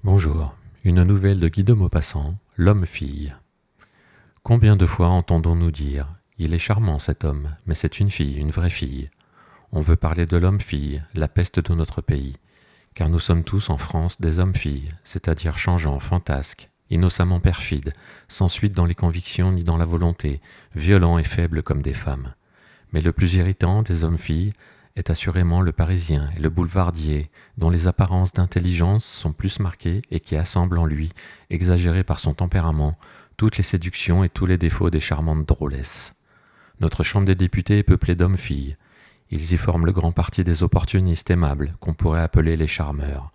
Bonjour, une nouvelle de Guy de Maupassant, l'homme-fille. Combien de fois entendons-nous dire « Il est charmant cet homme, mais c'est une fille, une vraie fille ». On veut parler de l'homme-fille, la peste de notre pays, car nous sommes tous en France des hommes-filles, c'est-à-dire changeants, fantasques, innocemment perfides, sans suite dans les convictions ni dans la volonté, violents et faibles comme des femmes. Mais le plus irritant des hommes-filles est assurément le Parisien et le boulevardier, dont les apparences d'intelligence sont plus marquées et qui assemble en lui, exagéré par son tempérament, toutes les séductions et tous les défauts des charmantes drôlesses. Notre Chambre des députés est peuplée d'hommes-filles. Ils y forment le grand parti des opportunistes aimables, qu'on pourrait appeler les charmeurs.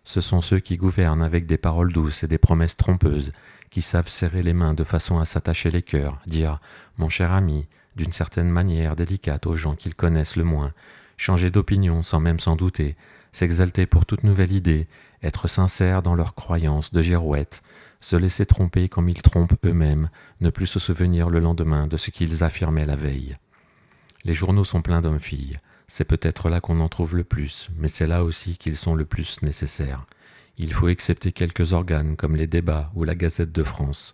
Ce sont ceux qui gouvernent avec des paroles douces et des promesses trompeuses, qui savent serrer les mains de façon à s'attacher les cœurs, dire « mon cher ami », d'une certaine manière délicate aux gens qu'ils connaissent le moins, changer d'opinion sans même s'en douter, s'exalter pour toute nouvelle idée, être sincères dans leurs croyances de girouettes, se laisser tromper comme ils trompent eux-mêmes, ne plus se souvenir le lendemain de ce qu'ils affirmaient la veille. Les journaux sont pleins d'hommes-filles. C'est peut-être là qu'on en trouve le plus, mais c'est là aussi qu'ils sont le plus nécessaires. Il faut excepter quelques organes comme les débats ou la Gazette de France.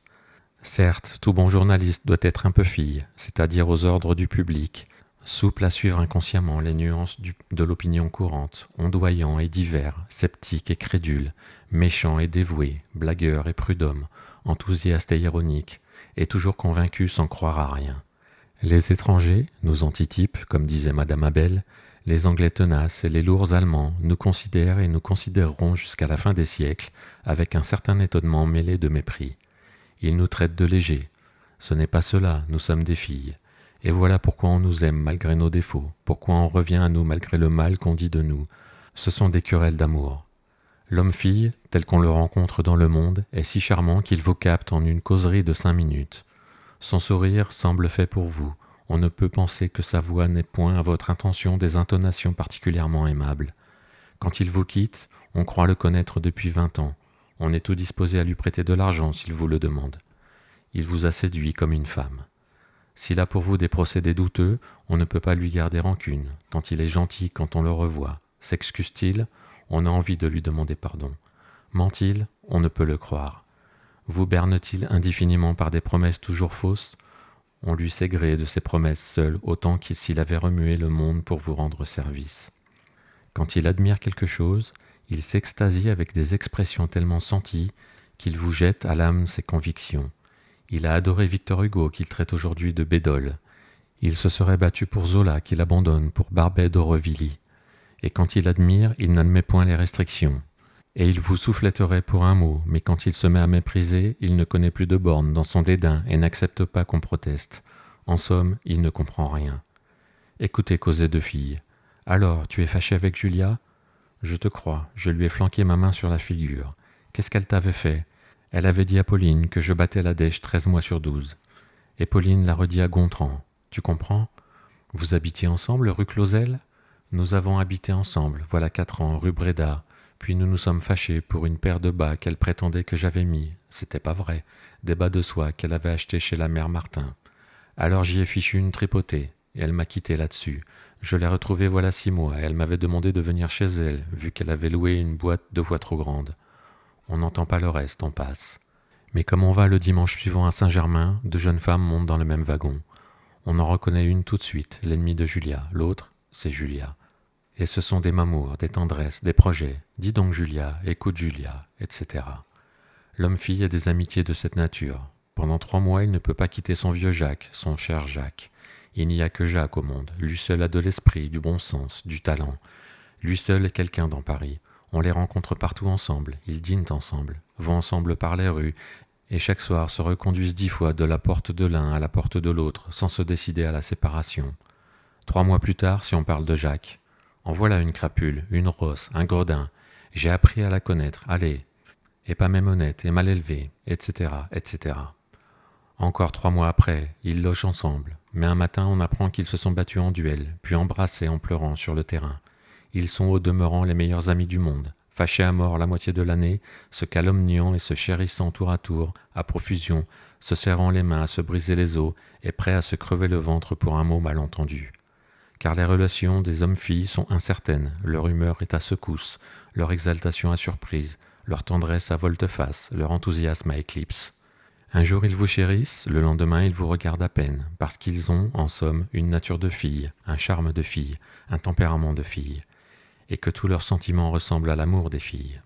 Certes, tout bon journaliste doit être un peu fille, c'est-à-dire aux ordres du public, souple à suivre inconsciemment les nuances de l'opinion courante, ondoyant et divers, sceptique et crédule, méchant et dévoué, blagueur et prud'homme, enthousiaste et ironique, et toujours convaincu sans croire à rien. Les étrangers, nos antitypes, comme disait Madame Abel, les Anglais tenaces et les lourds Allemands nous considèrent et nous considéreront jusqu'à la fin des siècles avec un certain étonnement mêlé de mépris. Ils nous traitent de légers. Ce n'est pas cela, nous sommes des filles. Et voilà pourquoi on nous aime malgré nos défauts, pourquoi on revient à nous malgré le mal qu'on dit de nous. Ce sont des querelles d'amour. L'homme-fille, tel qu'on le rencontre dans le monde, est si charmant qu'il vous capte en une causerie de 5 minutes. Son sourire semble fait pour vous. On ne peut penser que sa voix n'ait point à votre intention des intonations particulièrement aimables. Quand il vous quitte, on croit le connaître depuis 20 ans. On est tout disposé à lui prêter de l'argent s'il vous le demande. Il vous a séduit comme une femme. S'il a pour vous des procédés douteux, on ne peut pas lui garder rancune, tant il est gentil quand on le revoit. S'excuse-t-il? On a envie de lui demander pardon. Ment-il? On ne peut le croire. Vous berne-t-il indéfiniment par des promesses toujours fausses? On lui sait gré de ses promesses seul, autant que s'il avait remué le monde pour vous rendre service. Quand il admire quelque chose, il s'extasie avec des expressions tellement senties qu'il vous jette à l'âme ses convictions. Il a adoré Victor Hugo qu'il traite aujourd'hui de bédole. Il se serait battu pour Zola qu'il abandonne pour Barbey d'Aurevilly. Et quand il admire, il n'admet point les restrictions. Et il vous souffletterait pour un mot, mais quand il se met à mépriser, il ne connaît plus de bornes dans son dédain et n'accepte pas qu'on proteste. En somme, il ne comprend rien. Écoutez causer de filles. Alors, tu es fâché avec Julia? Je te crois, je lui ai flanqué ma main sur la figure. Qu'est-ce qu'elle t'avait fait? Elle avait dit à Pauline que je battais la dèche 13 mois sur 12. Et Pauline l'a redit à Gontran. Tu comprends? Vous habitiez ensemble rue Clausel? Nous avons habité ensemble, voilà 4 ans, rue Bréda. Puis nous nous sommes fâchés pour une paire de bas qu'elle prétendait que j'avais mis. C'était pas vrai. Des bas de soie qu'elle avait achetés chez la mère Martin. Alors j'y ai fichu une tripotée, et elle m'a quitté là-dessus. Je l'ai retrouvée voilà 6 mois, et elle m'avait demandé de venir chez elle, vu qu'elle avait loué une boîte 2 fois trop grande. On n'entend pas le reste, on passe. Mais comme on va le dimanche suivant à Saint-Germain, 2 jeunes femmes montent dans le même wagon. On en reconnaît une tout de suite, l'ennemie de Julia. L'autre, c'est Julia. Et ce sont des mamours, des tendresses, des projets. Dis donc Julia, écoute Julia, etc. L'homme-fille a des amitiés de cette nature. Pendant 3 mois, il ne peut pas quitter son vieux Jacques, son cher Jacques. Il n'y a que Jacques au monde. Lui seul a de l'esprit, du bon sens, du talent. Lui seul est quelqu'un dans Paris. On les rencontre partout ensemble, ils dînent ensemble, vont ensemble par les rues, et chaque soir se reconduisent 10 fois de la porte de l'un à la porte de l'autre, sans se décider à la séparation. 3 mois plus tard, si on parle de Jacques, en voilà une crapule, une rosse, un gredin. J'ai appris à la connaître, allez, et pas même honnête, et mal élevée, etc., etc. Encore 3 mois après, ils logent ensemble, mais un matin on apprend qu'ils se sont battus en duel, puis embrassés en pleurant sur le terrain. Ils sont au demeurant les meilleurs amis du monde, fâchés à mort la moitié de l'année, se calomniant et se chérissant tour à tour, à profusion, se serrant les mains à se briser les os et prêts à se crever le ventre pour un mot mal entendu. Car les relations des hommes-filles sont incertaines, leur humeur est à secousse, leur exaltation à surprise, leur tendresse à volte-face, leur enthousiasme à éclipse. Un jour ils vous chérissent, le lendemain ils vous regardent à peine, parce qu'ils ont, en somme, une nature de fille, un charme de fille, un tempérament de fille, et que tous leurs sentiments ressemblent à l'amour des filles.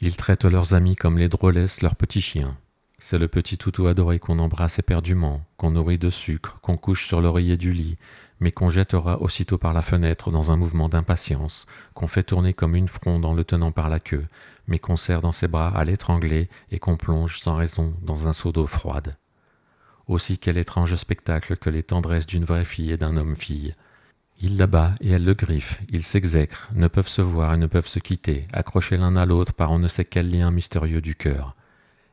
Ils traitent leurs amis comme les drôlesses leurs petits chiens. C'est le petit toutou adoré qu'on embrasse éperdument, qu'on nourrit de sucre, qu'on couche sur l'oreiller du lit, mais qu'on jettera aussitôt par la fenêtre dans un mouvement d'impatience, qu'on fait tourner comme une fronde en le tenant par la queue, mais qu'on serre dans ses bras à l'étrangler et qu'on plonge sans raison dans un seau d'eau froide. Aussi quel étrange spectacle que les tendresses d'une vraie fille et d'un homme-fille. Il la bat et elle le griffe, ils s'exècrent, ne peuvent se voir et ne peuvent se quitter, accrochés l'un à l'autre par on ne sait quel lien mystérieux du cœur.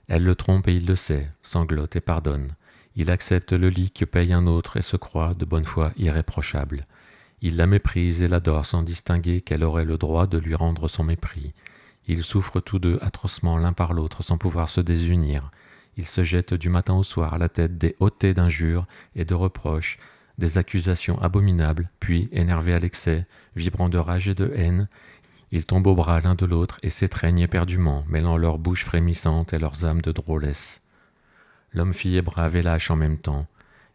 Elle le trompe et il le sait, sanglote et pardonne. Il accepte le lit que paye un autre et se croit, de bonne foi, irréprochable. Il la méprise et l'adore sans distinguer qu'elle aurait le droit de lui rendre son mépris. Ils souffrent tous deux atrocement l'un par l'autre sans pouvoir se désunir. Ils se jettent du matin au soir à la tête des hautées d'injures et de reproches, des accusations abominables, puis, énervés à l'excès, vibrant de rage et de haine, ils tombent aux bras l'un de l'autre et s'étreignent éperdument, mêlant leurs bouches frémissantes et leurs âmes de drôlesse. L'homme-fille est brave et lâche en même temps.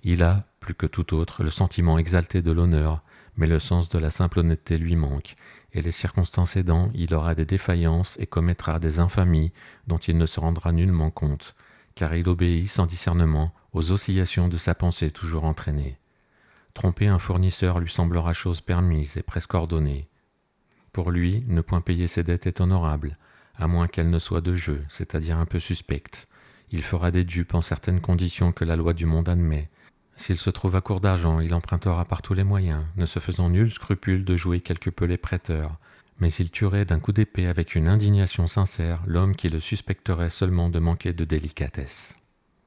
Il a, plus que tout autre, le sentiment exalté de l'honneur, mais le sens de la simple honnêteté lui manque, et les circonstances aidant, il aura des défaillances et commettra des infamies dont il ne se rendra nullement compte, car il obéit sans discernement aux oscillations de sa pensée toujours entraînée. Tromper un fournisseur lui semblera chose permise et presque ordonnée. Pour lui, ne point payer ses dettes est honorable, à moins qu'elles ne soient de jeu, c'est-à-dire un peu suspectes. Il fera des dupes en certaines conditions que la loi du monde admet. S'il se trouve à court d'argent, il empruntera par tous les moyens, ne se faisant nul scrupule de jouer quelque peu les prêteurs. Mais il tuerait d'un coup d'épée avec une indignation sincère l'homme qui le suspecterait seulement de manquer de délicatesse.